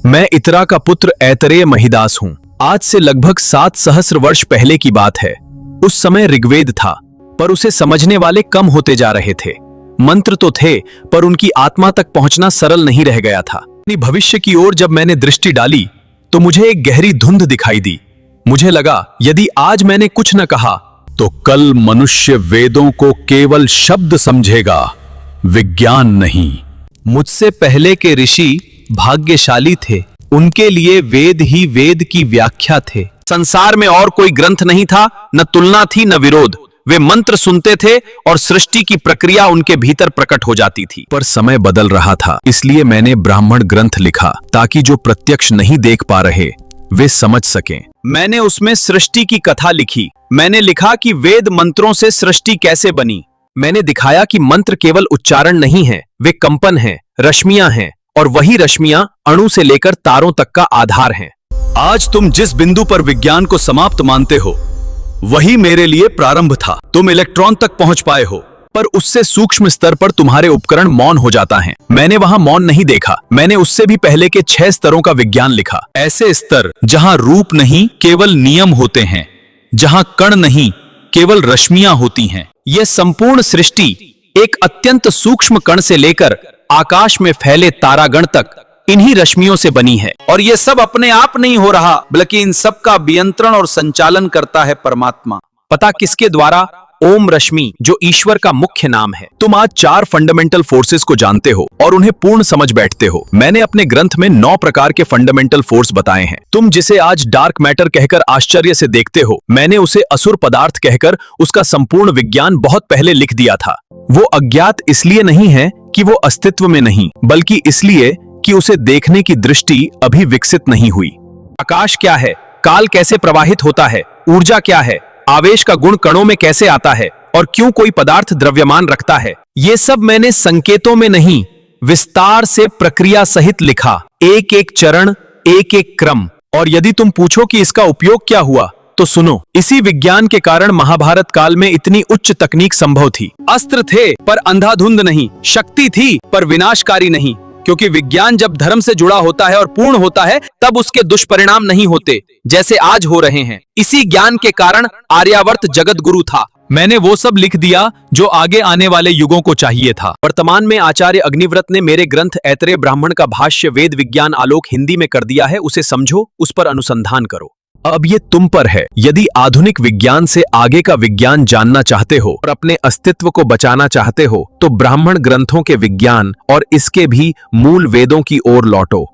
मैं इतरा का पुत्र ऐतरेय महिदास हूँ। आज से लगभग 7 सहस्र वर्ष पहले की बात है। उस समय ऋग्वेद था, पर उसे समझने वाले कम होते जा रहे थे। मंत्र तो थे, पर उनकी आत्मा तक पहुंचना सरल नहीं रह गया था। अपनी भविष्य की ओर जब मैंने दृष्टि डाली तो मुझे एक गहरी धुंध दिखाई दी। मुझे लगा यदि आज मैंने कुछ न कहा तो कल मनुष्य वेदों को केवल शब्द समझेगा, विज्ञान नहीं। मुझसे पहले के ऋषि भाग्यशाली थे, उनके लिए वेद ही वेद की व्याख्या थे। संसार में और कोई ग्रंथ नहीं था, न तुलना थी न विरोध। वे मंत्र सुनते थे और सृष्टि की प्रक्रिया उनके भीतर प्रकट हो जाती थी। पर समय बदल रहा था, इसलिए मैंने ब्राह्मण ग्रंथ लिखा, ताकि जो प्रत्यक्ष नहीं देख पा रहे वे समझ सकें। मैंने उसमें सृष्टि की कथा लिखी। मैंने लिखा कि वेद मंत्रों से सृष्टि कैसे बनी। मैंने दिखाया कि मंत्र केवल उच्चारण नहीं है, वे कंपन हैं, रश्मियां हैं, और वही रश्मियां अणु से लेकर तारों तक का आधार हैं। आज तुम जिस बिंदु पर विज्ञान को समाप्त मानते हो, वही मेरे लिए प्रारंभ था। तुम इलेक्ट्रॉन तक पहुंच पाए हो, पर उससे सूक्ष्म स्तर पर तुम्हारे उपकरण मौन हो जाता है। मैंने वहां मौन नहीं देखा, मैंने उससे भी पहले के 6 स्तरों का विज्ञान लिखा। ऐसे स्तर जहां रूप नहीं केवल नियम होते हैं, जहां कण नहीं केवल रश्मियां होती हैं। यह संपूर्ण सृष्टि एक अत्यंत सूक्ष्म कण से लेकर आकाश में फैले तारागण तक इन्हीं रश्मियों से बनी है। और यह सब अपने आप नहीं हो रहा, बल्कि इन सब का नियंत्रण और संचालन करता है परमात्मा। पता किसके द्वारा? ओम रश्मि, जो ईश्वर का मुख्य नाम है। तुम आज 4 फंडामेंटल फोर्सेस को जानते हो और उन्हें पूर्ण समझ बैठते हो। मैंने अपने ग्रंथ में 9 प्रकार के फंडामेंटल फोर्स बताए हैं। तुम जिसे आज डार्क मैटर कहकर आश्चर्य से देखते हो, मैंने उसे असुर पदार्थ कहकर उसका संपूर्ण विज्ञान बहुत पहले लिख दिया था। वो अज्ञात इसलिए नहीं है कि वो अस्तित्व में नहीं, बल्कि इसलिए कि उसे देखने की दृष्टि अभी विकसित नहीं हुई। आकाश क्या है? काल कैसे प्रवाहित होता है? ऊर्जा क्या है? आवेश का गुण कणों में कैसे आता है? और क्यों कोई पदार्थ द्रव्यमान रखता है? ये सब मैंने संकेतों में नहीं, विस्तार से प्रक्रिया सहित लिखा, एक एक चरण, एक एक क्रम। और यदि तुम पूछो कि इसका उपयोग क्या हुआ, तो सुनो। इसी विज्ञान के कारण महाभारत काल में इतनी उच्च तकनीक संभव थी। अस्त्र थे पर अंधाधुंध नहीं, शक्ति थी पर विनाशकारी नहीं। क्योंकि विज्ञान जब धर्म से जुड़ा होता है और पूर्ण होता है, तब उसके दुष्परिणाम नहीं होते, जैसे आज हो रहे हैं। इसी ज्ञान के कारण आर्यावर्त जगत गुरु था। मैंने वो सब लिख दिया जो आगे आने वाले युगों को चाहिए था। वर्तमान में आचार्य अग्निव्रत ने मेरे ग्रंथ ऐतरेय ब्राह्मण का भाष्य वेद विज्ञान आलोक हिंदी में कर दिया है। उसे समझो, उस पर अनुसंधान करो। अब ये तुम पर है। यदि आधुनिक विज्ञान से आगे का विज्ञान जानना चाहते हो और अपने अस्तित्व को बचाना चाहते हो, तो ब्राह्मण ग्रंथों के विज्ञान और इसके भी मूल वेदों की ओर लौटो।